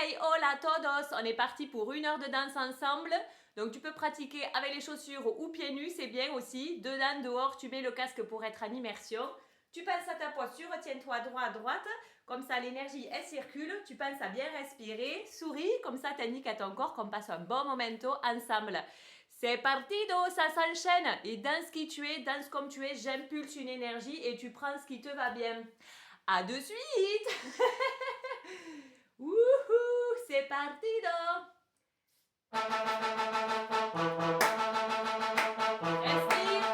Hey, hola todos! On est parti pour 1 heure de danse ensemble. Donc tu peux pratiquer avec les chaussures ou pieds nus, c'est bien aussi. Dedans, dehors, tu mets le casque pour être en immersion. Tu penses à ta posture, tiens-toi droit à droite. Comme ça, l'énergie, elle circule. Tu penses à bien respirer. Souris, comme ça, t'indiques à ton corps qu'on passe un bon momento ensemble. C'est partido, ça s'enchaîne. Et danse qui tu es, danse comme tu es. J'impulse une énergie et tu prends ce qui te va bien. À de suite! Wouhou, c'est partido! Respire,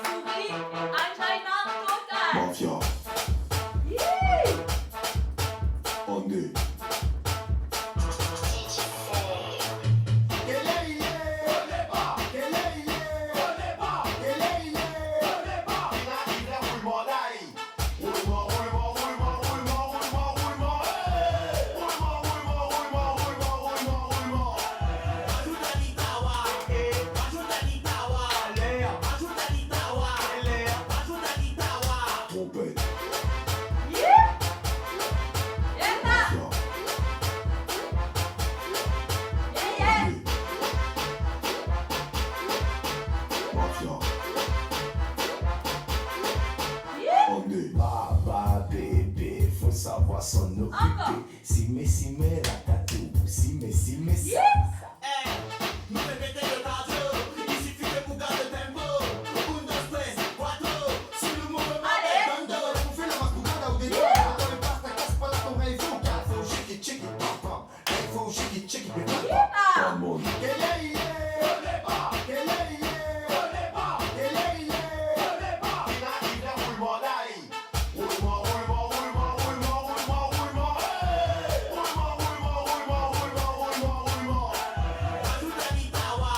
souris, enchaînement total! Mafia. Yeah! On est. Trompette. Yeah! Yeah! Mafia. Yeah, yeah! Mafia. Yeah! On est. Baba bébé, faut savoir s'en Encore. occuper. Si mais la tatou. Si mais ça. Yeah! No me mete el radio, y si fui de bugar de tempo. 1, 2, 3, 4. Si le mouvement Allez. est bando, on fait la mascoucada ou des doigts. Dans le pasta, casse pas la tombe, il faut qu'elle faut shake it, pam pam. Il faut shake it, pam pam. Yeah! Tout le monde. Quel est il est? On n'est pas. Quel est il est? On n'est pas. Quel est il est? On n'est pas. Il a roulement d'ail. Roulement, roulement, roulement, roulement, roulement, roulement. Roulement, roulement, roulement, roulement, roulement, roulement. Ajuda Nitawa,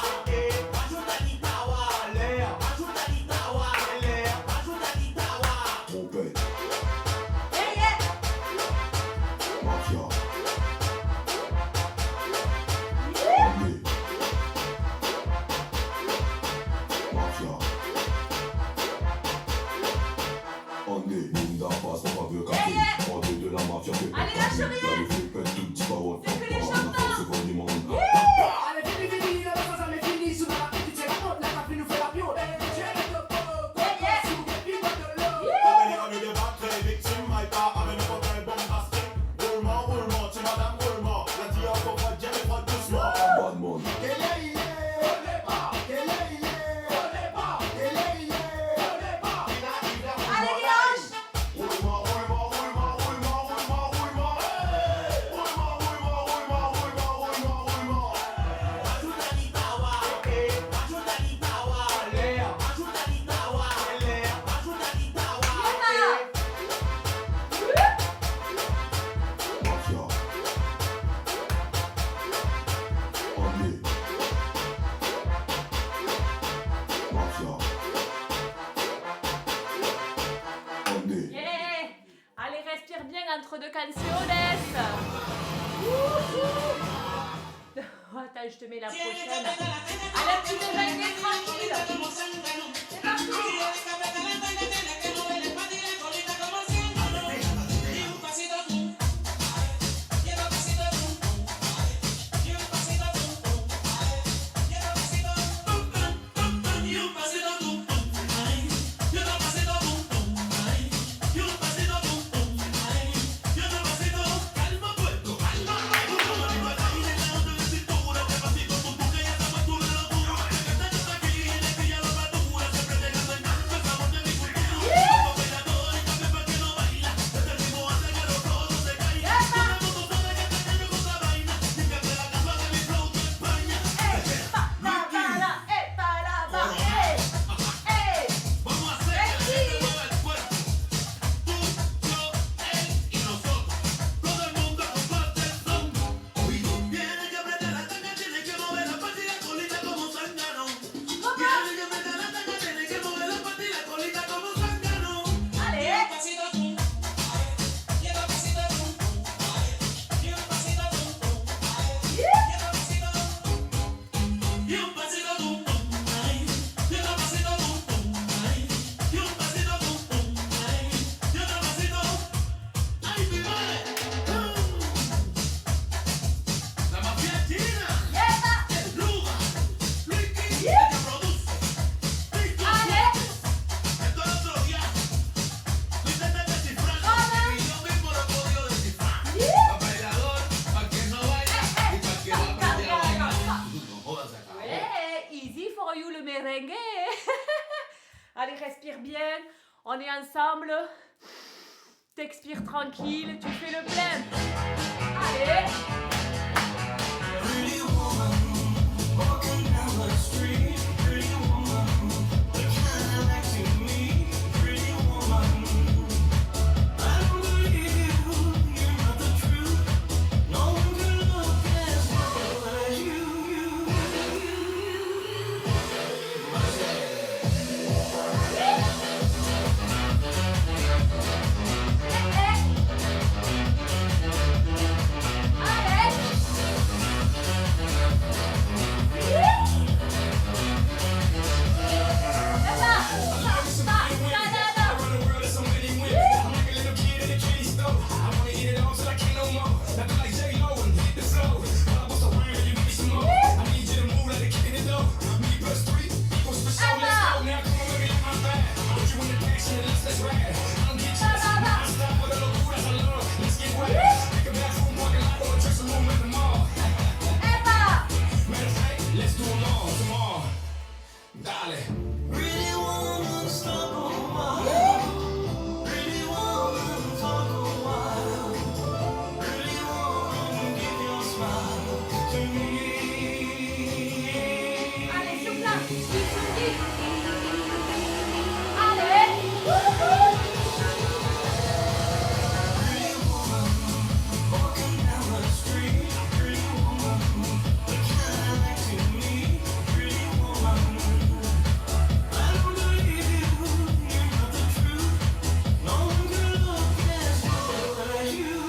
ajuda Nitawa, Léa. Ajuda Nitawa, Léa. Ajuda Nitawa. Trompette. Yeah, yeah! Mafia. Yeah! On est. Mafia. On est. Bunda passe, on va veut café. Yeah, On est de la mafia. Allez, lâche rien. Là, les flippettes, tout petit parole. C'est que les Par chantants. la force, c'est du monde. Allez, fini, la base jamais finie. Sous la petite, c'est la honte, la café nous fait la pio. J'ai le topo, Yeah, sous les pivots de l'eau. Yeah! Bad man. Quel est il est? On n'est pas. Quel est il est? On n'est pas. Quel est il est? On n'est pas. Allez, dimanche! Roulement, roulement, roulement, roulement, roulement, roulement. Roulement, roulement, roulement, roulement, roulement, roulement. Ajuda Nitawa, ajuda Nitawa, Léa. Ajuda Nitawa, Léa. Ajuda Nitawa. Mafia. On est. Mafia. On est. Yeah! Allez, respire bien entre deux canciones! Wouhou! Oh, attends, je te mets la prochaine. Allez, un petit déjeuner tranquille! C'est parti! merengue. Allez, respire bien. On est ensemble. T'expires tranquille. Tu fais le plein. Allez. Pretty woman, walking down the street. Pretty woman, the kind back to me. Pretty woman, I don't believe you. You're not the truth. No one can look as well as you. Pretty woman, stop a while. Pretty woman, talk a while. Pretty woman, give your smile to me. Allez, souffle. Souffle. Allez. Pretty woman, walking down the street. Pretty woman, the kind back to me. Pretty woman, I don't believe you. You're not the truth. No one can look as well as you.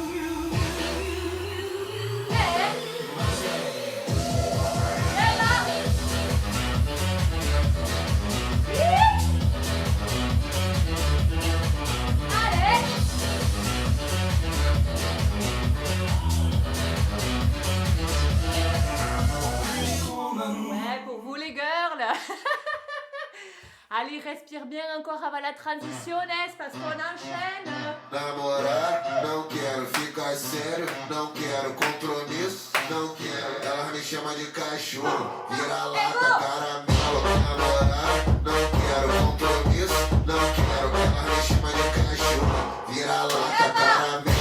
Pretty woman. Ouais, pour vous les girls. Allez, respire bien encore avant la transition, Ness, parce qu'on enchaîne. Namorar, não quero ficar sério, não quero compromisso, não quero. Ela me chama de cachorro, vira-lata, caramelo. Namorar, não quero compromisso, não quero. Ela me chama de cachorro, vira-lata, caramelo.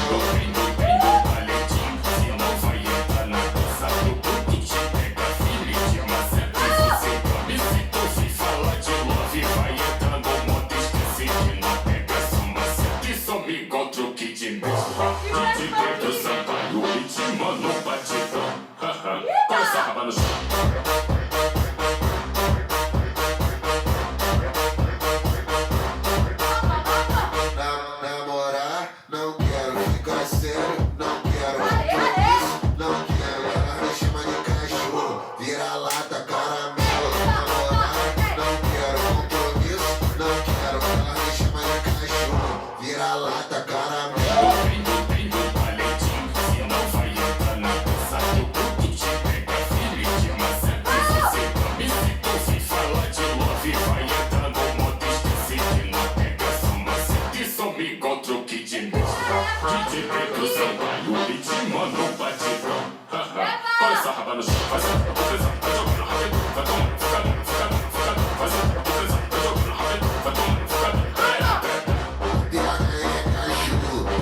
Namorar, não quero ficar sério, não quero compromisso, não quero. Ela me chama de cachorro, vira-lata, caramelo. Namorar, não quero compromisso, não quero. Ela me chama de cachorro, vira-lata, caramelo.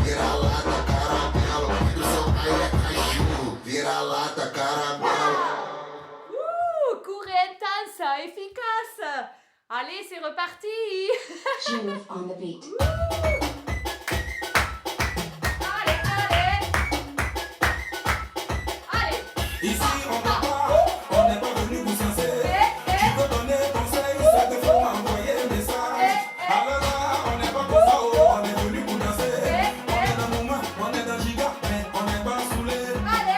Vira-lata, caramelo. Do seu pai é cachorro, vira-lata, caramelo. Court et intense, efficace. Allez, c'est reparti. Judith on the beat. Allez, allez. Allez. Ici on ne pas, on n'est pas venu vous censer. Tu peux donner conseil, c'est de faut m'envoyer message. Alors là, on n'est pas comme ça, oh, on est venu pour danser. On est dans le moment, on est dans le giga, mais on n'est pas saoulé.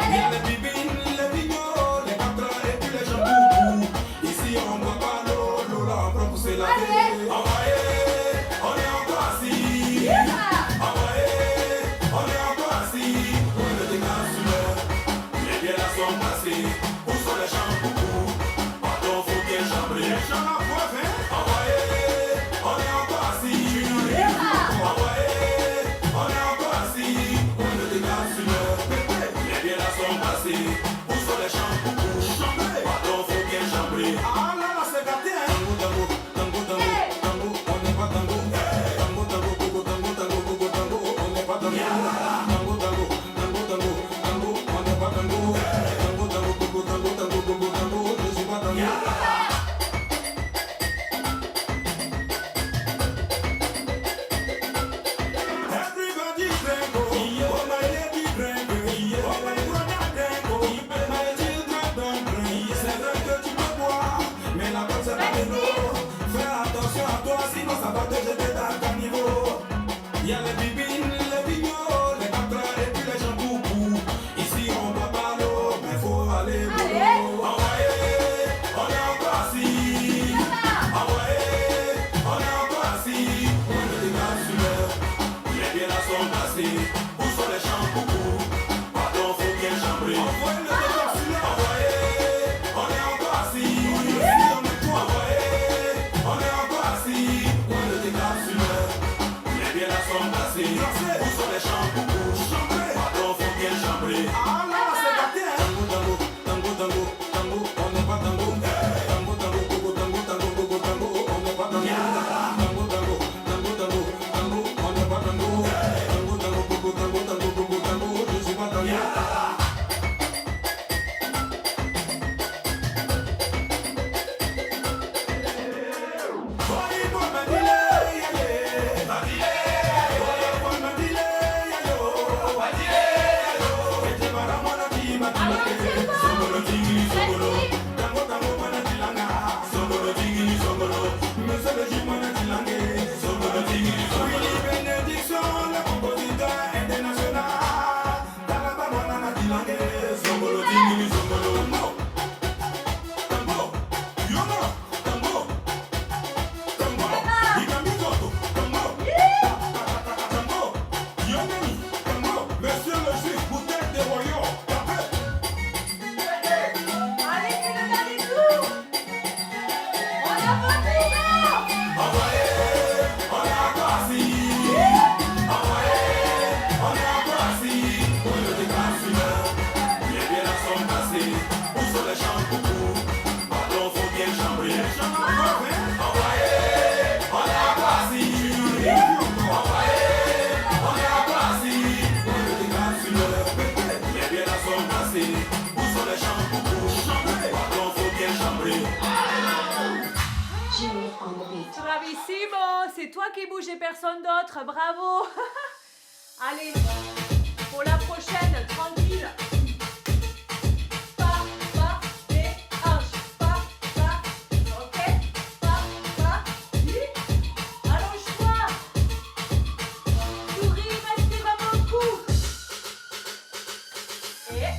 Il y a les bibines, les bigots, les captras et puis les jambes. Ici on boit pas l'eau, l'eau là on prend pour se laver. Envoyez, on est encore assis. Envoyez, on est encore assis. On le décale sur l'heure. Les biens là sont passés. Où sont les chambres coucou? Pardon, faut bien chambrer. Les chambres à voisin. Envoyez, on est encore assis. Envoyez, on est encore assis. On le décale sur l'heure. Les biens là sont passés. Où sont les chambres coucou? Pardon, faut bien chambrer. Ah là là, c'est gâté, hein? chambré. Envoyez le décor sur le envoyé. On est encore assis. On est tout envoyé. On est encore assis. On le décor sur le. Les biens là sont placés. Où sont les chambres? Chambré. Pardon, faut bien chambrer. Ah là, c'est gâté, hein. Tango, tango, tango, tango, tango. On n'est pas tango. Tango, tango, gogo, tango, tango, gogo, tango. On n'est pas tango. Tango, tango, tango, tango, tango. On n'est pas tango. Tango, tango, gogo, tango, tango, gogo, tango. Je suis pas tango. Monsieur le juge, bouteille de royaume, tapez. Allez, c'est le dernier tour. On a voté, non? Envoyé, on est encore assis. Envoyé, on est encore assis. On le déclare sur l'heure. Les biens là sont passés. Où sont les chambres coucou? Pardon, faut bien chambrer. Envoyé, on est encore assis. Envoyé, on est encore assis. On le déclare sur l'heure. Les biens là sont passés. Où sont les chambres coucou? Pardon, faut bien chambrer. Judith on the beat. Bravissimo, c'est toi qui bouges et personne d'autre, bravo. Allez, pour la prochaine, tranquille. Pas, des hanches, pas, ok. Pas, allonge-toi. Souris, respire un bon coup. Et.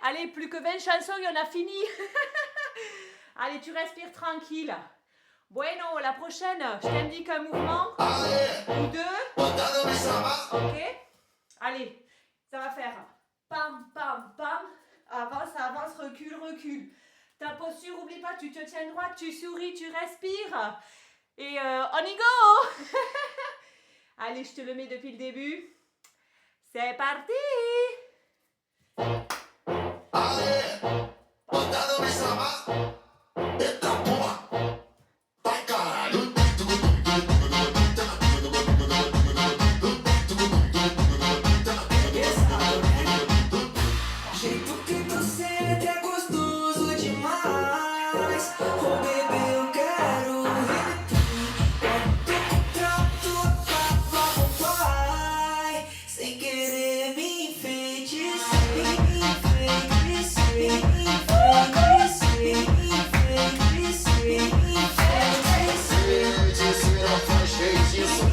Allez, plus que 20 chansons et on a fini. Allez, tu respires tranquille. Bueno, la prochaine, je t'indique un mouvement. Allez, Ou deux. botando mis amas. Ok. Allez, ça va faire Pam, pam, pam. Avance, avance, recule, recule. Ta posture, oublie pas, tu te tiens droite, tu souris, tu respires. Et on y go. Allez, je te le mets depuis le début. C'est parti. Aê, mandado me chamar. Eita porra, vai caralho. Jeito que você é até gostoso demais. Oh, bebê, eu quero repetir. Trato, papai. Sem querer me enfeitiçar. Me enfeitiçar. Me enfeitiçar. Me enfeitiçar. Me Feiticeira faz feitiço.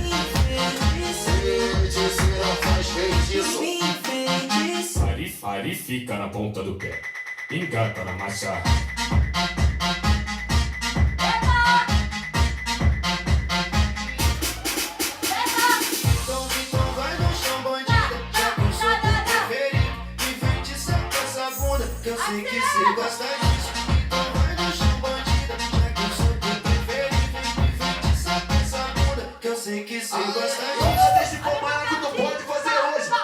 Feiticeira faz feitiço. enfeitiçar. Fari, fari, fica na ponta do pé. Engata na marcha. Então vai no chão, bandida. Já que eu sou teu preferido. Me feitiça com essa bunda, que eu sei que cê gosta disso. Então vai no chão, bandida. Já que eu sou teu preferido. Me feitiça com essa bunda, que eu sei que cê gosta disso. Deixa o comando que tu pode fazer hoje. Vai.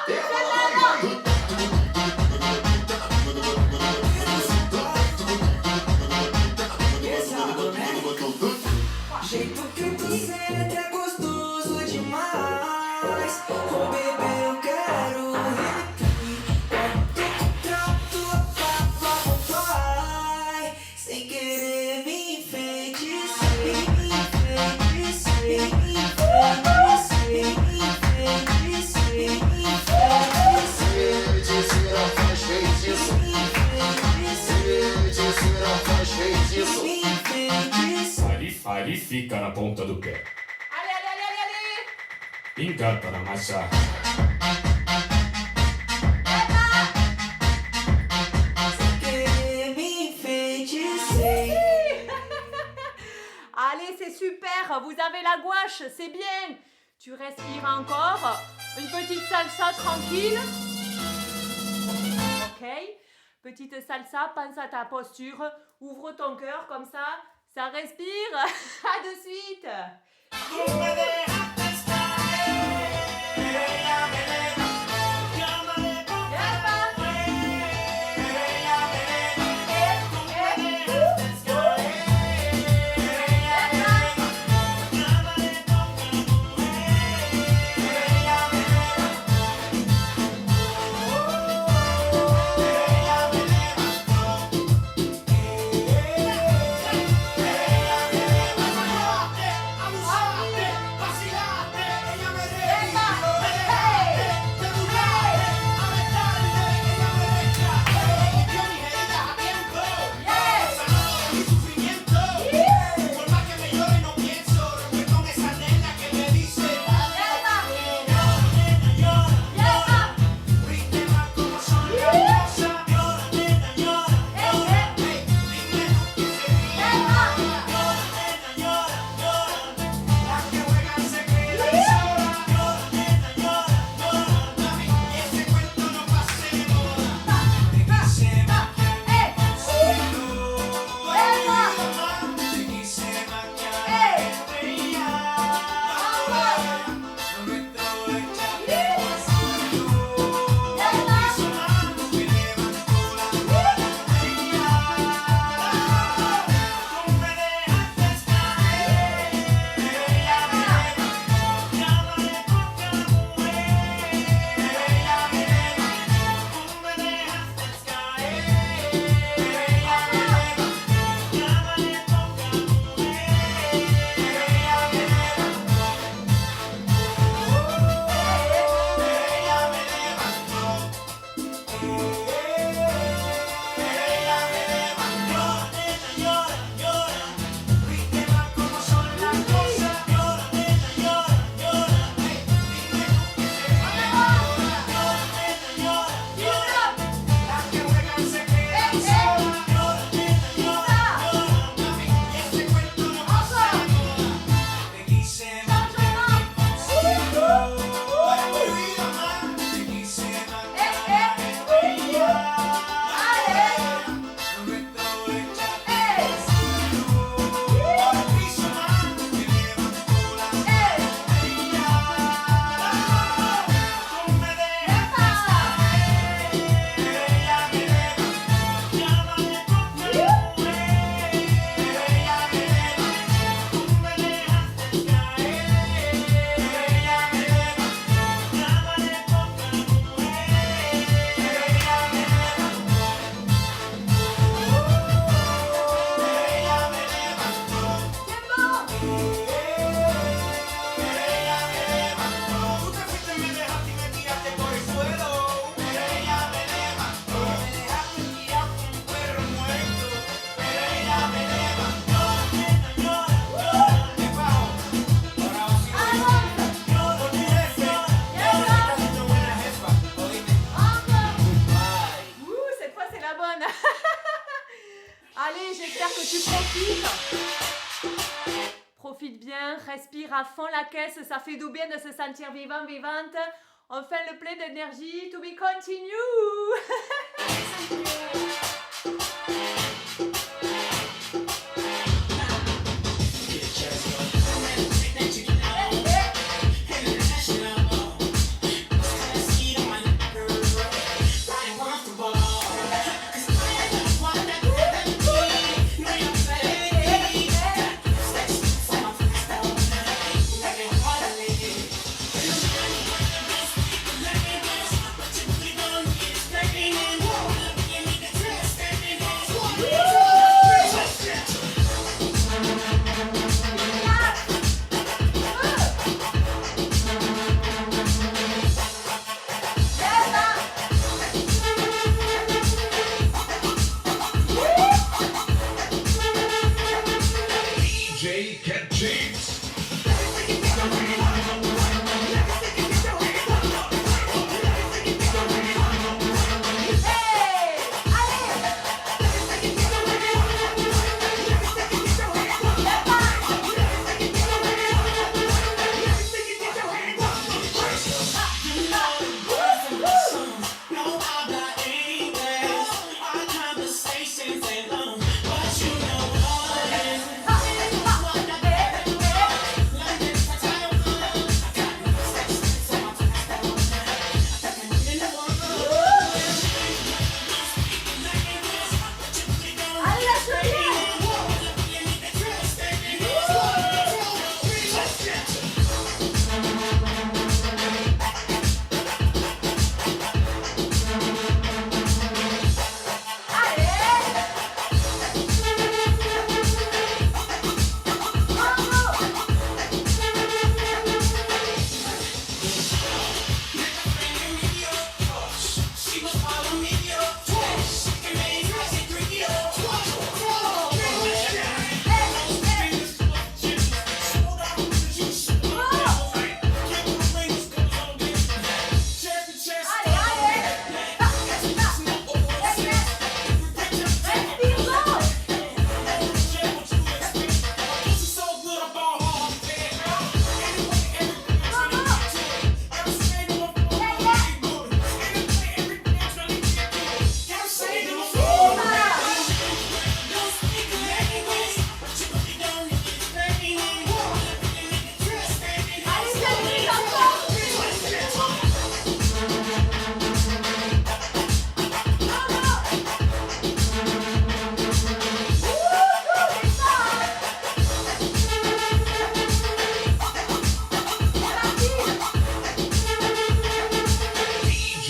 Jeito que você é até gostoso demais. Oh, bebê, eu quero repetir. Trato, papai. Sem querer me enfeitiçar. Me enfeitiçar. Me enfeitiçar. Me enfeitiçar. Me enfeitiçar. Feiticeira faz feitiço. Feiticeira faz feitiço. Me enfeitiçar. Fari, fari, fica na ponta do pé. Allez, allez, allez, allez, allez. Engata na marcha. Sem querer me enfeitiçar. Allez, c'est super. Vous avez la gouache, c'est bien. Tu respires encore. Une petite salsa tranquille. Ok. Petite salsa, pense à ta posture. Ouvre ton cœur comme ça respire. À de suite. Tú me dejaste ella me eleva, llámale con ella me eleva, tú me dejaste caer, ella me eleva, llámale con ella me eleva, Abusaste, vacilaste, ella me reía. Te burlaste, aventaste, ella me deja. Yo mi herida a tiempo, sanó mi sufrimiento. Por más que me llore no pienso, rompe con esa nena que me dice viste más como son las cosas. Dime tú que sería las que juegan se quedan solas. Mami, ese cuento no pase de moda. Te quise más que al cielo. Te quise más que a la estrella. Lo nuestro echaste por suelo. Quiso más, me levantó la botella. Tú me dejaste caer. Ella me eleva, llámale poca mujer. Ella me eleva, tú me dejaste caer. Ella me eleva, llámale poca mujer. Ella me eleva, ella me levantó. Ella me levantó. Llora, llora, viste más cómo son las cosas. Llora, nena, llora, llora. Dime tú que sería las que juegan se quedan solas. Llora, nena, llora, llora. Mami, ese cuento no pasa de moda. Te quise más que al cielo. Te quise más que a la estrella. j'espère que tu profites. Profite bien, respire à fond la caisse, ça fait du bien de se sentir vivant, vivante. On fait le plein d'énergie. To be continue. DJ Cat James.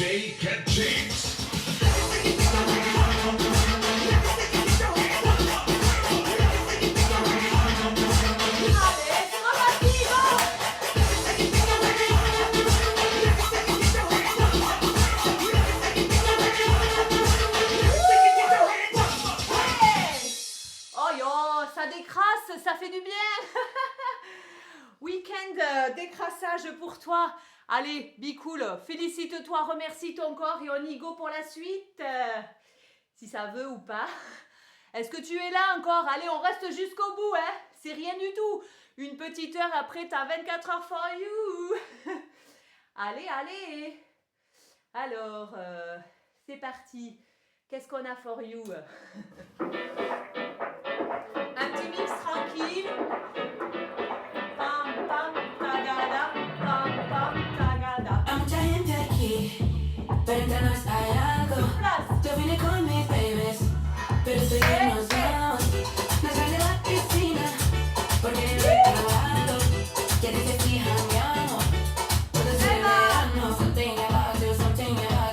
DJ Cat James. Oh yo, ça décrasse, ça fait du bien. Week-end décrassage pour toi. Allez, be cool, félicite-toi, remercie ton corps et on y go pour la suite. Si ça veut ou pas. Est-ce que tu es là encore? Allez, on reste jusqu'au bout, hein. C'est rien du tout. Une petite heure après, t'as 24 heures for you. Allez, allez. Alors, c'est parti. Qu'est-ce qu'on a for you? Un petit mix tranquille. Pam, pam, tagada. Pam, pam, tagada. I'm trying to keep, pero entre nos hay algo. Place. Yo vine con mis babies, pero estoy que nos vamos. Nos sale la piscina, porque yo he probado. Ya te fijan, mi amor. Todo ese verano, something about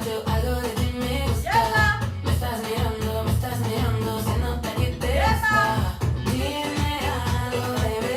you, algo de ti me gusta. Me estás mirando, se nota que te gusta. Dime algo, bebé.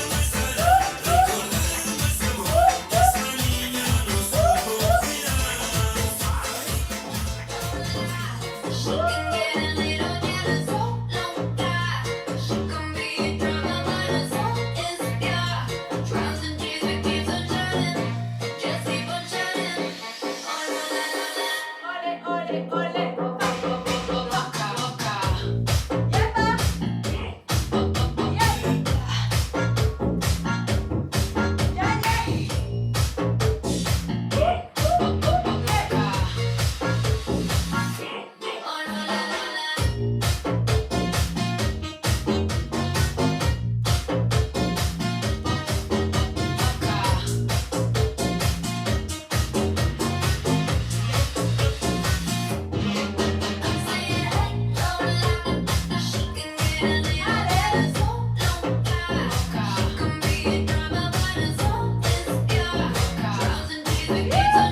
Ole, ole, ole. Yepa.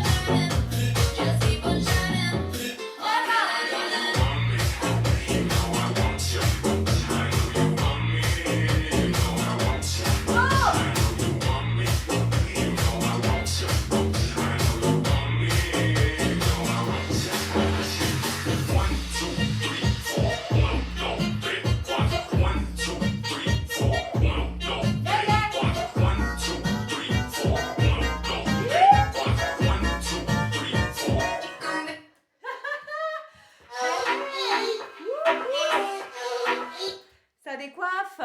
Ça décoiffe.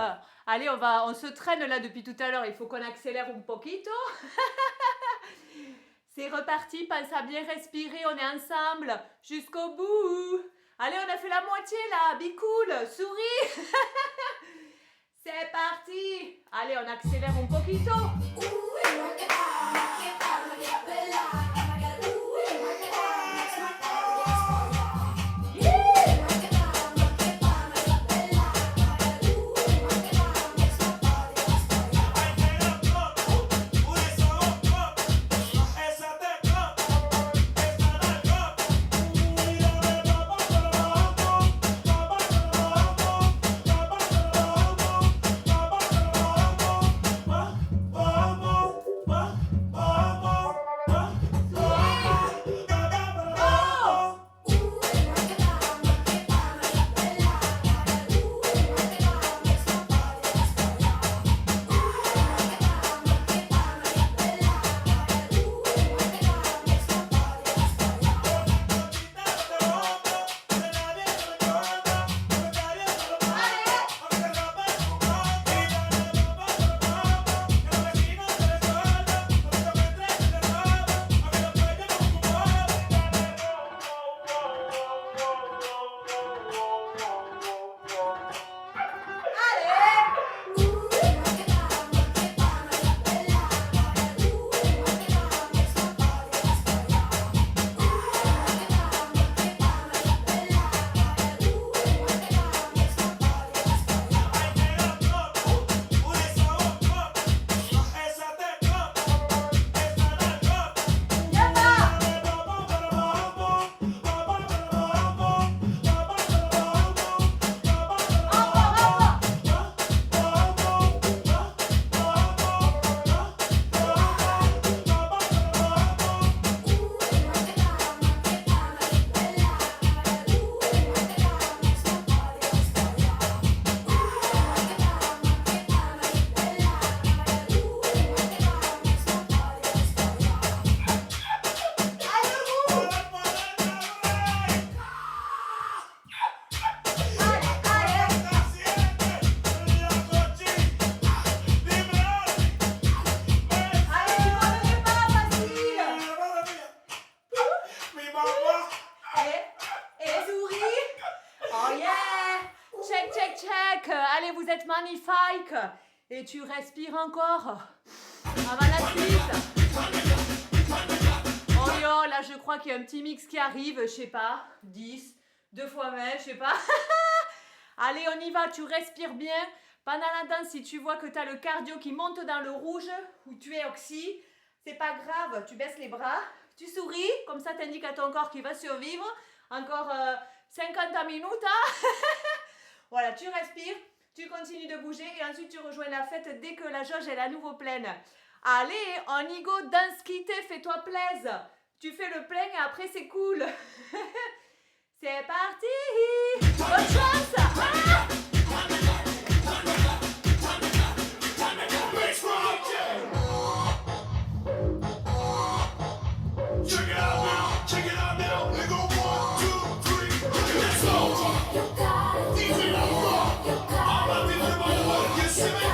Allez, on se traîne là depuis tout à l'heure. Il faut qu'on accélère un poquito. C'est reparti. Pense à bien respirer. On est ensemble jusqu'au bout. Allez, on a fait la moitié là. Be cool. Souris. C'est parti. Allez, on accélère un poquito. êtes magnifique. Et tu respires encore. Avant la suite. Oh yo, là je crois qu'il y a un petit mix qui arrive, je sais pas, 10, 2 fois 20, je sais pas. Allez, on y va, tu respires bien. Pendant la danse, si tu vois que tu as le cardio qui monte dans le rouge, ou tu es oxy, c'est pas grave, tu baisses les bras, tu souris, comme ça t'indiques à ton corps qu'il va survivre. Encore 50 minutes, hein. Voilà, tu respires, tu continues de bouger et ensuite tu rejoins la fête dès que la jauge est à nouveau pleine. Allez, on y go, danse quittée, fais-toi plaisir. Tu fais le plein et après c'est cool. C'est parti. Bonne chance. Ah! Check it out now, check it out now. They go 1, 2, 3, let's go. DJ Rock, all my people in my world, you see me?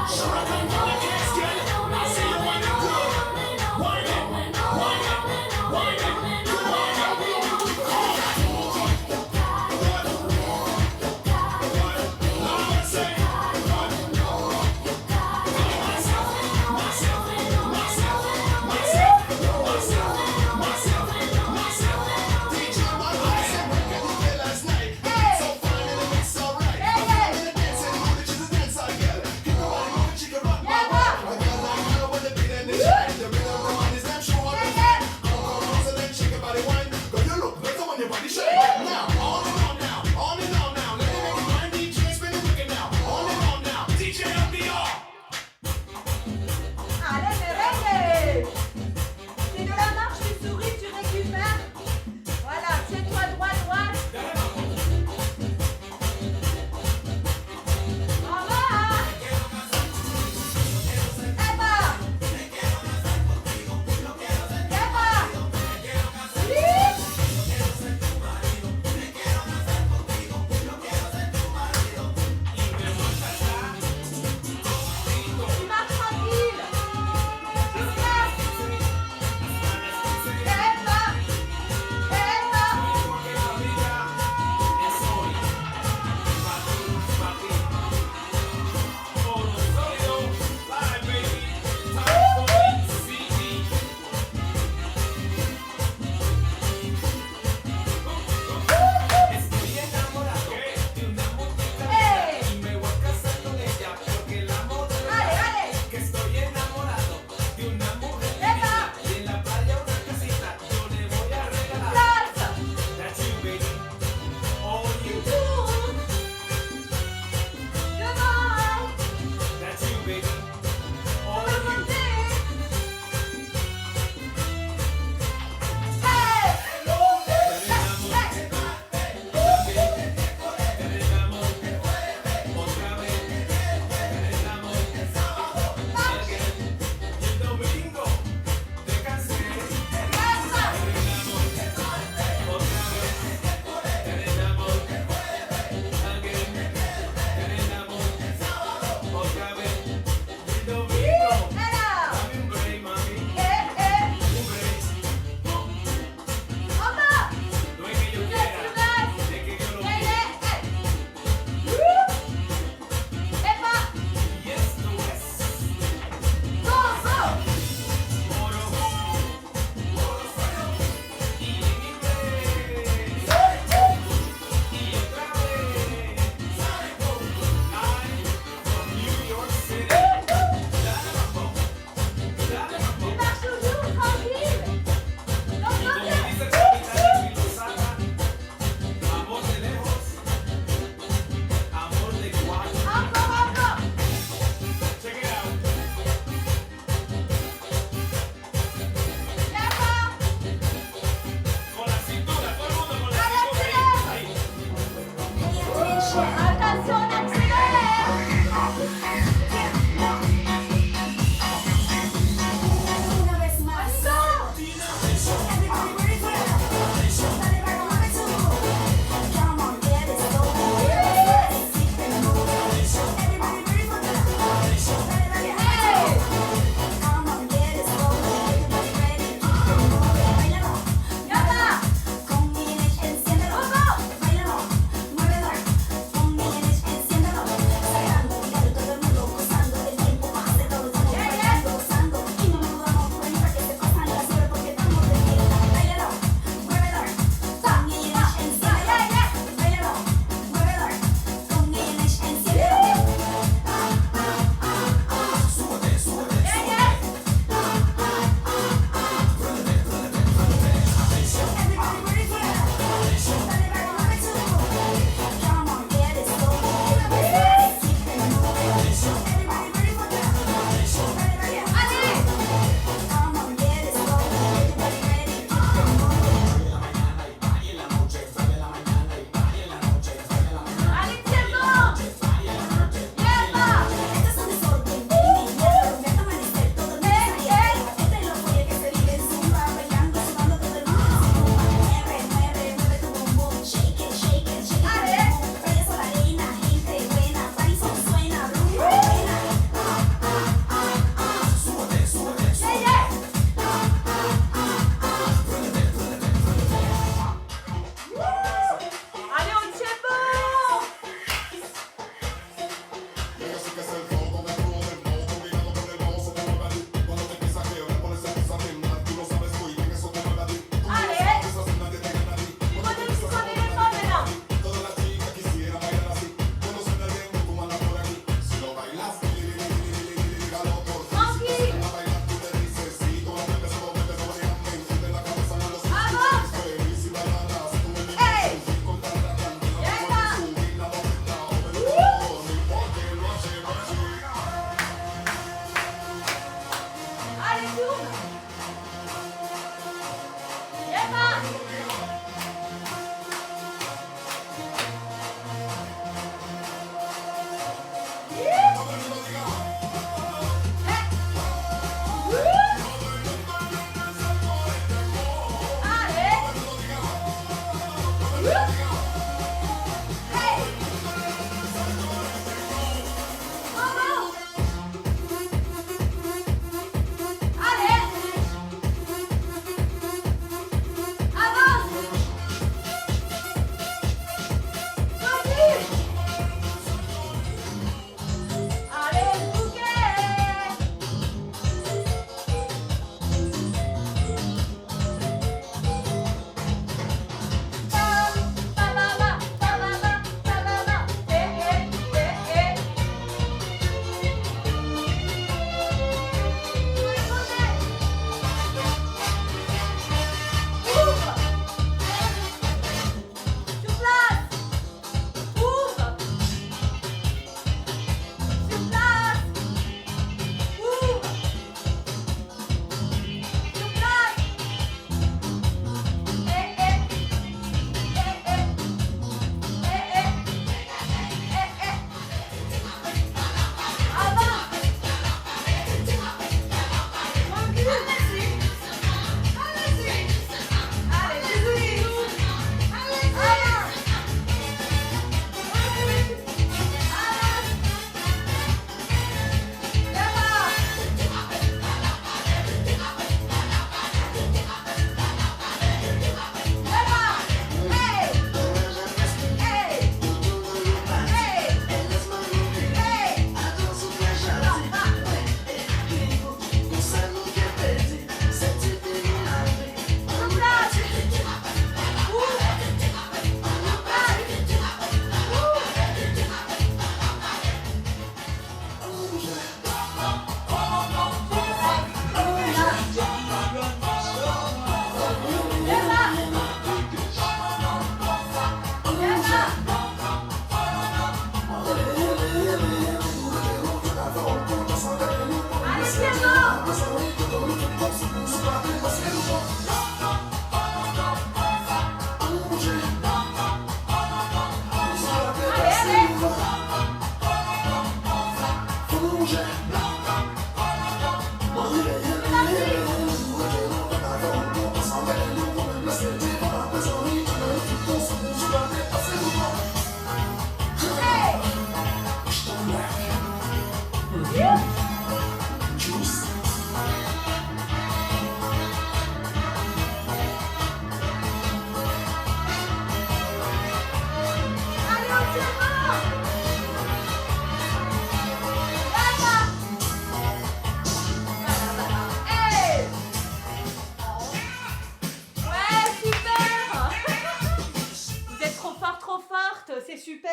So I come to the casket, I see you when you good. Wind it, wind it, wind it, wind it.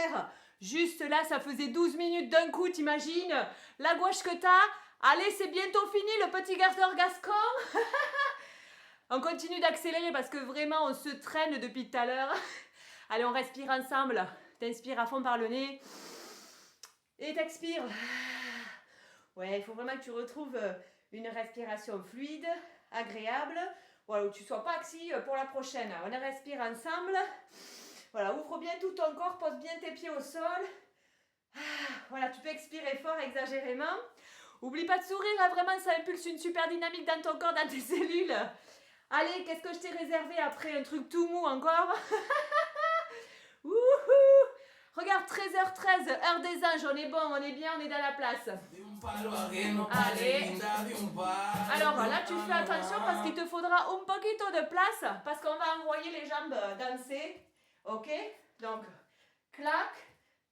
faire. Juste là, ça faisait 12 minutes d'un coup, t'imagines? La gouache que t'as. Allez, c'est bientôt fini, le petit gardeur gascon. On continue d'accélérer parce que vraiment, on se traîne depuis tout à l'heure. Allez, on respire ensemble. T'inspires à fond par le nez. Et t'expires. Ouais, il faut vraiment que tu retrouves une respiration fluide, agréable. Voilà, où tu ne sois pas axi pour la prochaine. On respire ensemble. Voilà, ouvre bien tout ton corps, pose bien tes pieds au sol. Voilà, tu peux expirer fort, exagérément. Oublie pas de sourire, là, vraiment, ça impulse une super dynamique dans ton corps, dans tes cellules. Allez, qu'est-ce que je t'ai réservé après? Un truc tout mou encore. Wouhou! Regarde, 13h13, heure des anges, on est bon, on est bien, on est dans la place. Allez. Alors là, tu fais attention parce qu'il te faudra un poquito de place parce qu'on va envoyer les jambes danser. Ok? Donc, clac,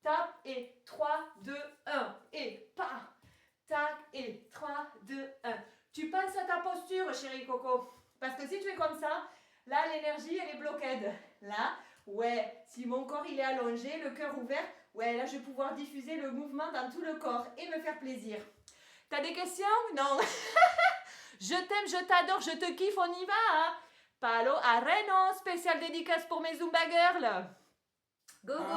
tape et 3, 2, 1. Et pas. Tac et 3, 2, 1. Tu penses à ta posture, chérie Coco. Parce que si tu es comme ça, là, l'énergie, elle est bloquée. Là, ouais, si mon corps, il est allongé, le cœur ouvert, ouais, là, je vais pouvoir diffuser le mouvement dans tout le corps et me faire plaisir. T'as des questions? Non. Je t'aime, je t'adore, je te kiffe, on y va, hein? Palo a Reno, spécial dédicace pour mes Zumba Girls. Go, go, go.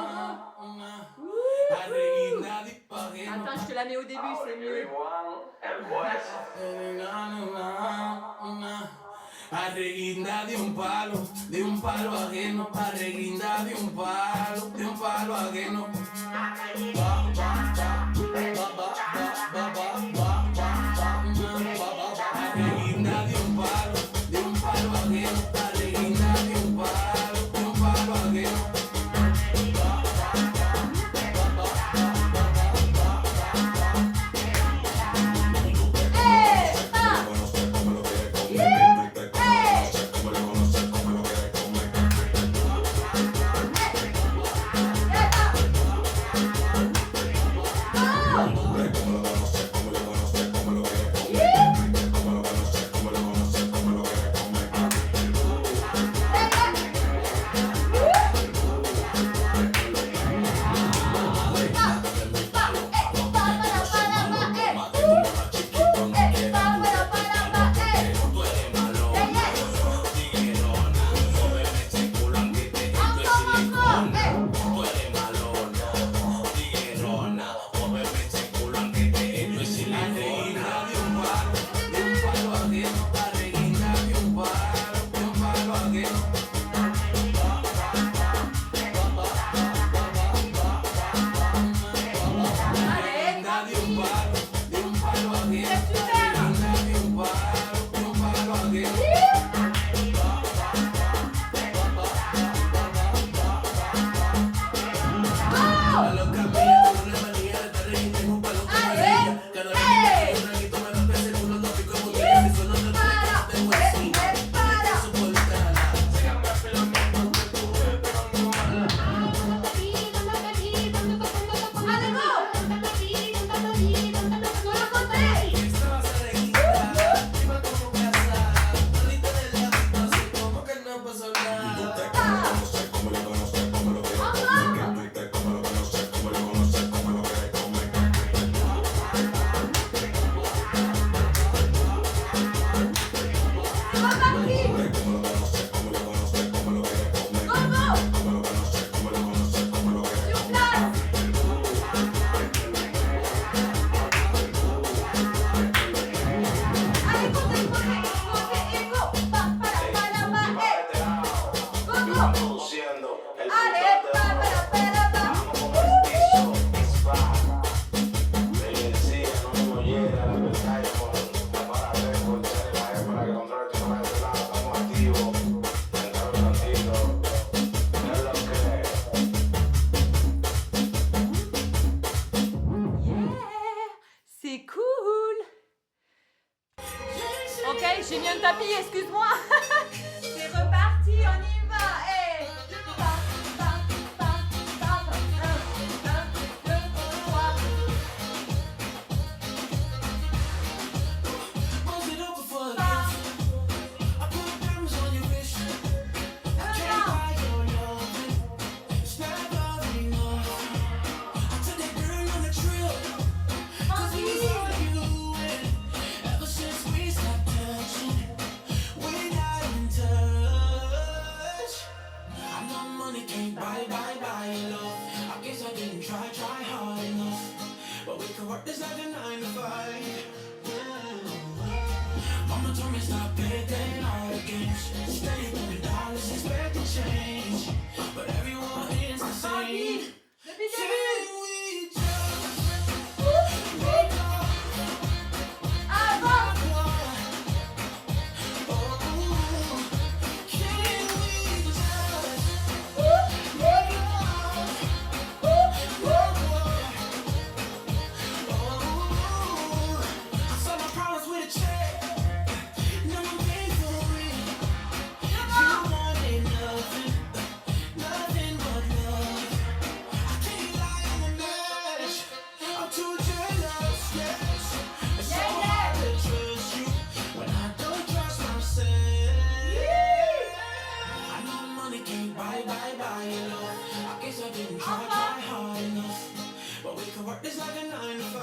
Attends, je te la mets au début, c'est mieux. Arreguinda de un palo ajeno, arreguinda de un palo ajeno. Arreguinda de un palo ajeno, arreguinda de un palo ajeno. J'ai mis un tapis, excuse-moi. C'est reparti, on y va. Hey. Pa, pa, pa, pa, pa. 1, 2, 3. Was it over for a gift? I put diamonds on your wrist. I can't buy your loving. It's never enough. Mama told me stop playing all the games. Steady throwing dollars, expecting change. But everyone is the same. Depuis le Can début. we just make love? Avant. Oh, can we just make love? I saw my problems with a check. Now I'm paying for it. You wanted nothing, nothing but love. I can't lie, I'm a mess. I'm too jealous, yes. It's so hard to trust you when I don't trust myself. I know money can't buy your love. I guess I didn't try hard enough. But we can work this like a 9 to 5.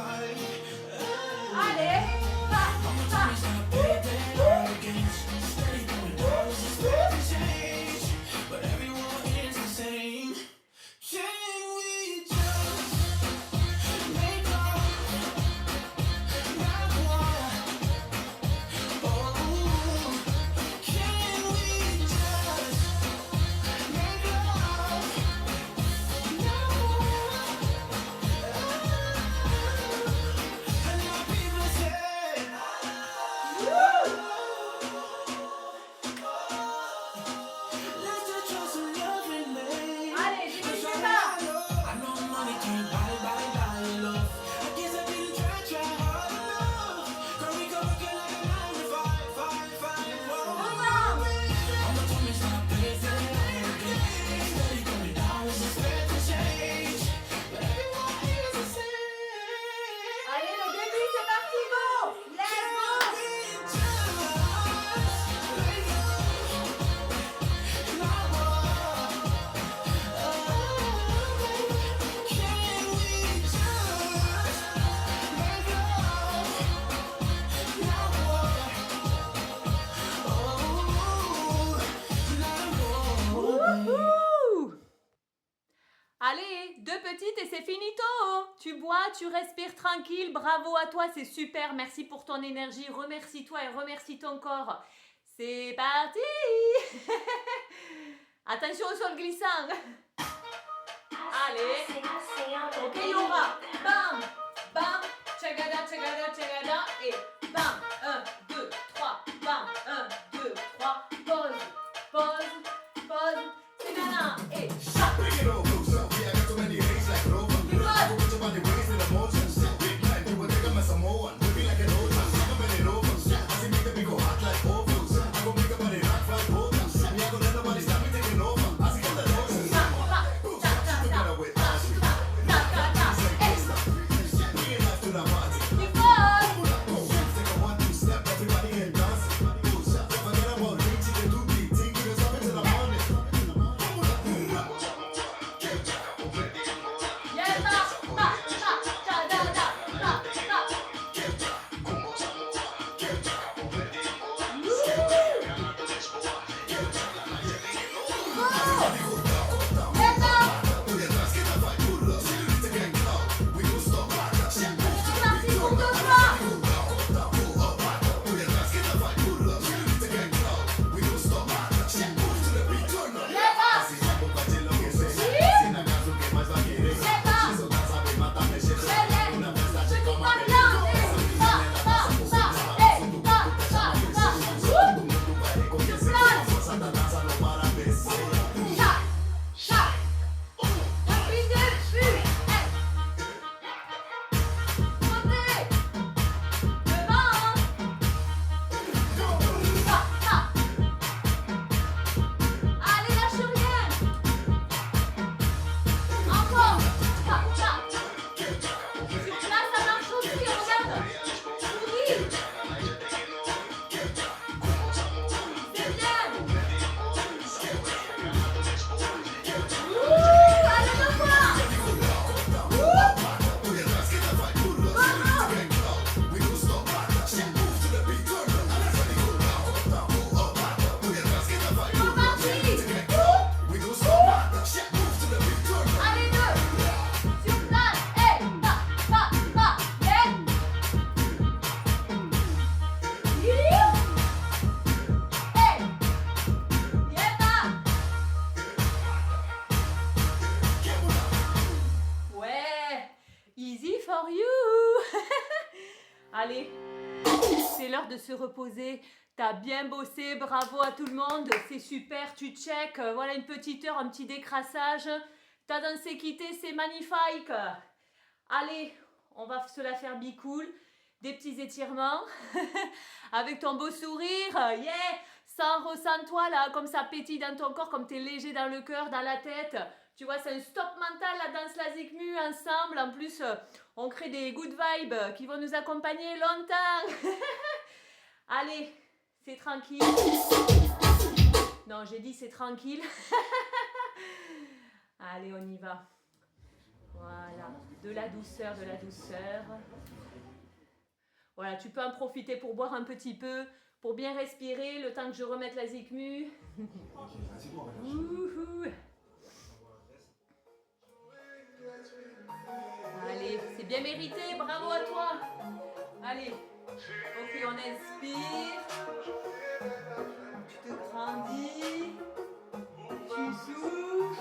Allez. Va. Mama told Va. me stop playing all the games. Steady throwing dollars, expecting change. But everyone is the same. Can we just make love? Not war. Oh, can we just make love? Not war. And now people say, let's just trust and love and make. Allez, j'ai Cause dit I ça. know money can't buy your love. I guess I didn't try hard enough. Girl, we go working like a 9 to 5. Mama told me stop playing all the games. Steady throwing dollars, expecting change. But everyone is the same. Allez, le début, c'est parti, go. Let's go. Wouhou. Allez, deux petites et c'est finito. Tu bois, tu respires tranquille. Bravo à toi, c'est super. Merci pour ton énergie. Remercie-toi et remercie ton corps. C'est parti. Attention au sol glissant. Allez. Ok, Yora. Bam, bam. Tchagada, tchagada, tchagada. Et bam. 1, 2, 3. Bam. 1, 2, 3. Pause, pause, pause. C'est nana. Et bam. Bring it on closer. Yeah, I got so many days like an over. I go with your body ways and emotions. Big night, you will take a mess of more. Looking like an old man. I'm bending over. I see make the big go hot like ovals. I go make the body rock like ovals. Me, I go let nobody stop me taking over. I see all the notions. Together with us. Bringing life to the party. Take a 1, 2 step. l'heure de se reposer. T'as bien bossé, bravo à tout le monde, c'est super, tu check. Voilà une petite heure, un petit décrassage. T'as dansé quitté, c'est magnifique. Allez, on va se la faire bicool. Des petits étirements. Avec ton beau sourire. Yeah! Ressens-toi là, comme ça pétille dans ton corps, comme t'es léger dans le cœur, dans la tête. Tu vois, c'est un stop mental, la danse la zikmu ensemble. En plus, on crée des good vibes qui vont nous accompagner longtemps. Allez, c'est tranquille. Non, j'ai dit c'est tranquille. Allez, on y va. Voilà, de la douceur, de la douceur. Voilà, tu peux en profiter pour boire un petit peu, pour bien respirer le temps que je remette la zikmu. Wouhou. Allez, c'est bien mérité, bravo à toi. Allez, ok, on inspire. Tu te grandis. Tu souffles.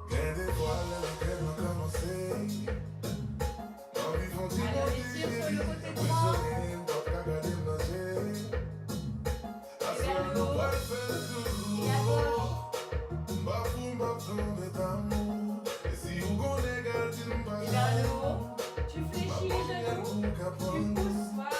Bien des fois, le week-end a commencé. Envie font Allez, on étire sur le côté droit. Et vers le haut. Et à gauche. Et vers le haut. Tu fléchis les genoux. Tu pousses, voilà.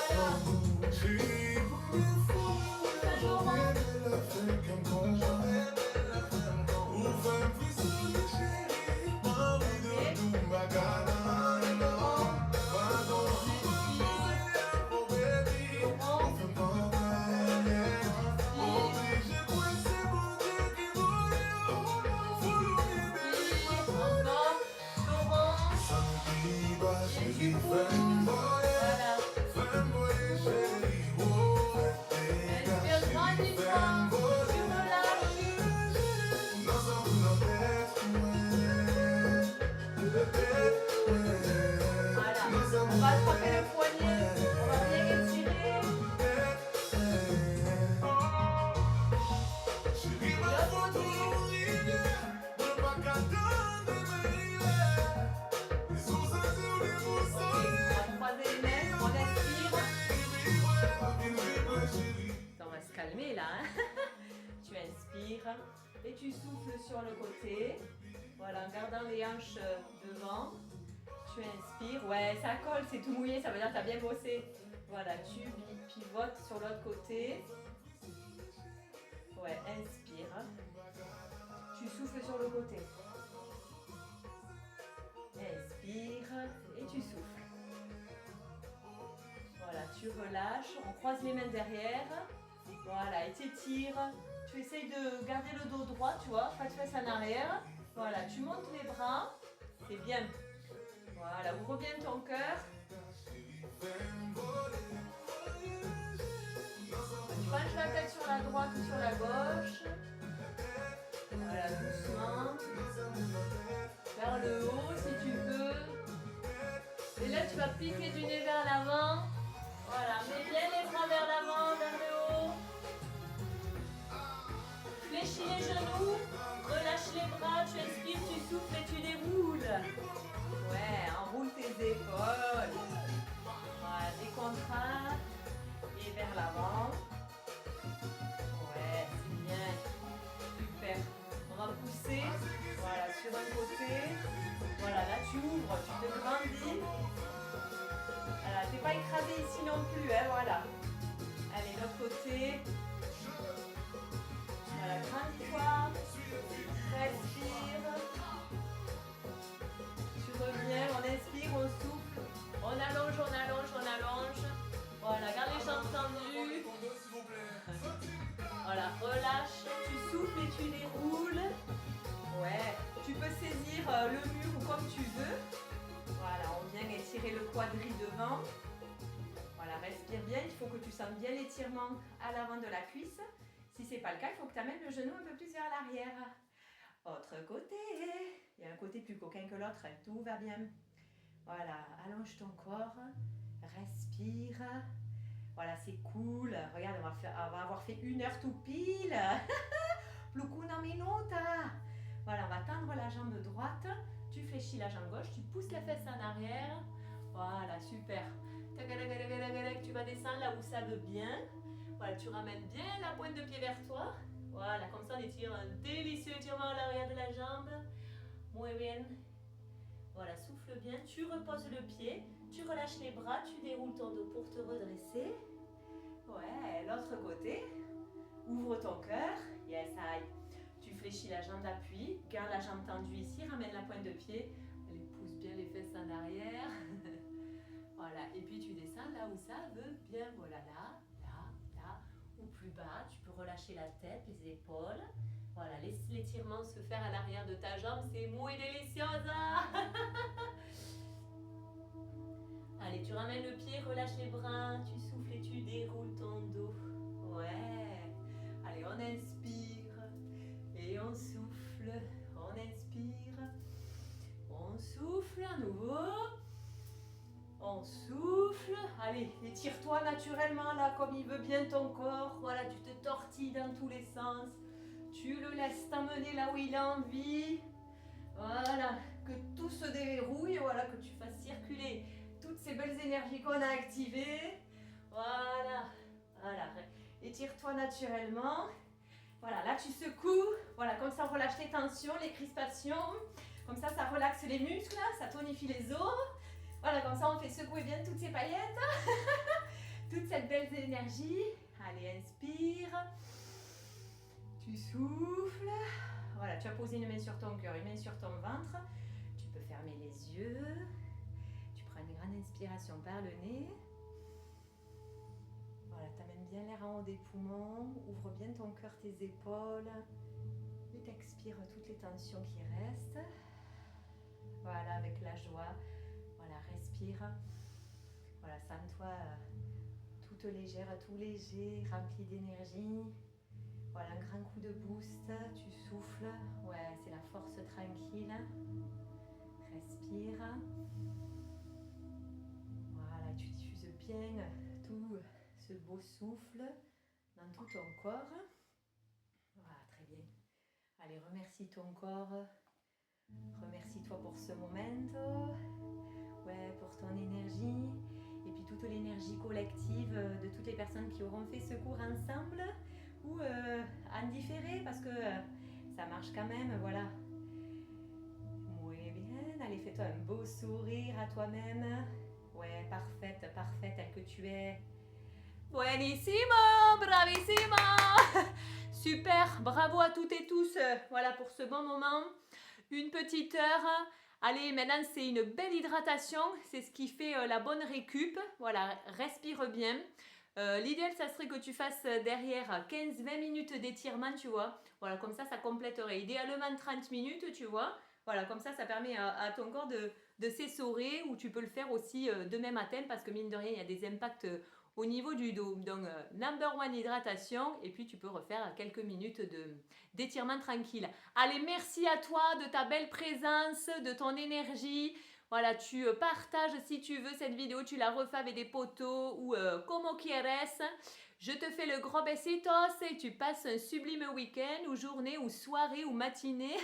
Et tu souffles sur le côté. Voilà, en gardant les hanches devant. Tu inspires. Ouais, ça colle, c'est tout mouillé, ça veut dire que tu as bien bossé. Voilà, tu pivotes sur l'autre côté. Ouais, inspire. Tu souffles sur le côté. Inspire et tu souffles. Voilà, tu relâches. On croise les mains derrière. Voilà, et t'étires. Tu essayes de garder le dos droit, tu vois, pas de fesses en arrière. Voilà, tu montes les bras, c'est bien. Voilà, ouvre bien ton cœur. Tu penches la tête sur la droite ou sur la gauche. Voilà, doucement. Vers le haut si tu veux. Et là, tu vas piquer du nez vers l'avant. Voilà, mets bien les bras vers l'avant, vers le haut. Fléchis les genoux, relâche les bras, tu inspires, tu souffles et tu déroules. Ouais, enroule tes épaules. Voilà, décontracte et vers l'avant. Ouais, c'est bien. Super. On va pousser. Voilà, sur un côté. Voilà, là tu ouvres, tu te grandis. Voilà, t'es pas écrasé ici non plus, hein, voilà. Allez, l'autre côté. Voilà, grande-toi, respire, tu reviens, on inspire, on souffle, on allonge, on allonge, on allonge. Voilà, garde les jambes tendues. Voilà, relâche, tu souffles et tu déroules. Ouais, tu peux saisir le mur ou comme tu veux. Voilà, on vient étirer le quadri devant. Voilà, respire bien, il faut que tu sentes bien l'étirement à l'avant de la cuisse. Si c'est pas le cas, il faut que tu amènes le genou un peu plus vers l'arrière. Autre côté. Il y a un côté plus coquin que l'autre. Tout va bien. Voilà, allonge ton corps. Respire. Voilà, c'est cool. Regarde, on va avoir fait 1 heure tout pile. L'ukuna minuta. Voilà, on va tendre la jambe droite. Tu fléchis la jambe gauche, tu pousses la fesse en arrière. Voilà, super. Tu vas descendre là où ça veut bien. Voilà, tu ramènes bien la pointe de pied vers toi. Voilà, comme ça on étire un délicieux étirement à l'arrière de la jambe. Muy bien. Voilà, souffle bien. Tu reposes le pied. Tu relâches les bras. Tu déroules ton dos pour te redresser. Ouais, l'autre côté. Ouvre ton cœur. Yes, aïe. Tu fléchis la jambe d'appui. Garde la jambe tendue ici. Ramène la pointe de pied. Allez, pousse bien les fesses en arrière. Voilà, et puis tu descends là où ça veut bien. Voilà, là, ou plus bas. Tu peux relâcher la tête, les épaules. Voilà, laisse l'étirement se faire à l'arrière de ta jambe. C'est muy deliciosa. Allez, tu ramènes le pied, relâche les bras. Tu souffles et tu déroules ton dos. Ouais. Allez, on inspire et on souffle. On inspire. On souffle à nouveau. On souffle. Allez, étire-toi naturellement là, comme il veut bien ton corps. Voilà, tu te tortilles dans tous les sens. Tu le laisses t'emmener là où il a envie. Voilà, que tout se déverrouille. Voilà, que tu fasses circuler toutes ces belles énergies qu'on a activées. Voilà, voilà. Étire-toi naturellement. Voilà, là tu secoues. Voilà, comme ça on relâche les tensions, les crispations. Comme ça relaxe les muscles, ça tonifie les os. Voilà, comme ça on fait secouer bien toutes ces paillettes. Toute cette belle énergie. Allez, inspire. Tu souffles. Voilà, tu as posé une main sur ton cœur, une main sur ton ventre. Tu peux fermer les yeux. Tu prends une grande inspiration par le nez. Voilà, tu amènes bien l'air en haut des poumons. Ouvre bien ton cœur, tes épaules. Et t'expires toutes les tensions qui restent. Voilà, avec la joie. Voilà, respire. Voilà, sens-toi toute légère, tout léger, rempli d'énergie. Voilà, un grand coup de boost. Tu souffles. Ouais, c'est la force tranquille. Respire. Voilà, tu diffuses bien tout ce beau souffle dans tout ton corps. Voilà, très bien. Allez, remercie ton corps. Remercie-toi pour ce moment. Ouais, pour ton énergie. Et puis toute l'énergie collective de toutes les personnes qui auront fait ce cours ensemble ou en différé parce que ça marche quand même, voilà. Muy bien. Allez, fais-toi un beau sourire à toi-même. Ouais, parfaite, telle que tu es. Buenissimo, bravissimo. Super, bravo à toutes et tous. Voilà pour ce bon moment. Une petite heure. Allez, maintenant c'est une belle hydratation. C'est ce qui fait la bonne récup. Voilà, respire bien. L'idéal, ça serait que tu fasses derrière 15-20 minutes d'étirement, tu vois. Voilà, comme ça compléterait. Idéalement 30 minutes, tu vois. Voilà, comme ça permet à ton corps de s'essorer ou tu peux le faire aussi demain matin parce que mine de rien, il y a des impacts au niveau du dos. Donc, number one, hydratation. Et puis, tu peux refaire quelques minutes d'étirement tranquille. Allez, merci à toi de ta belle présence, de ton énergie. Voilà, tu partages si tu veux cette vidéo, tu la refais avec des potos ou como quieres. Je te fais le gros besitos et tu passes un sublime week-end ou journée ou soirée ou matinée,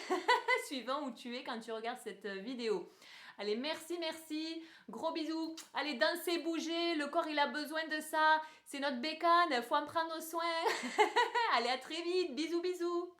suivant où tu es quand tu regardes cette vidéo. Allez, merci, gros bisous. Allez, danser, bouger, le corps il a besoin de ça. C'est notre bécane, faut en prendre soin. Allez, à très vite, bisous.